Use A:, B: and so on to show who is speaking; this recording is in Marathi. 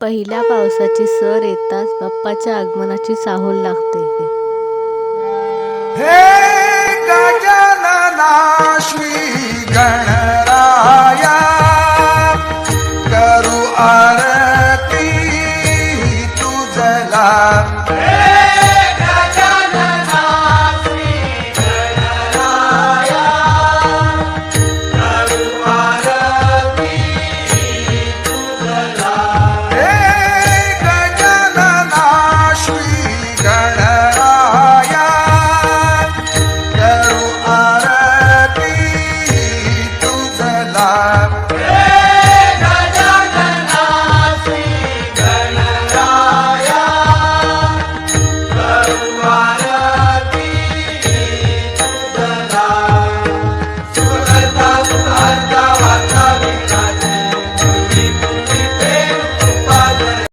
A: पहिल्या पावसाची सर येताच बाप्पाच्या आगमनाची चाहूल लागते.
B: हे गजानना श्री गणराया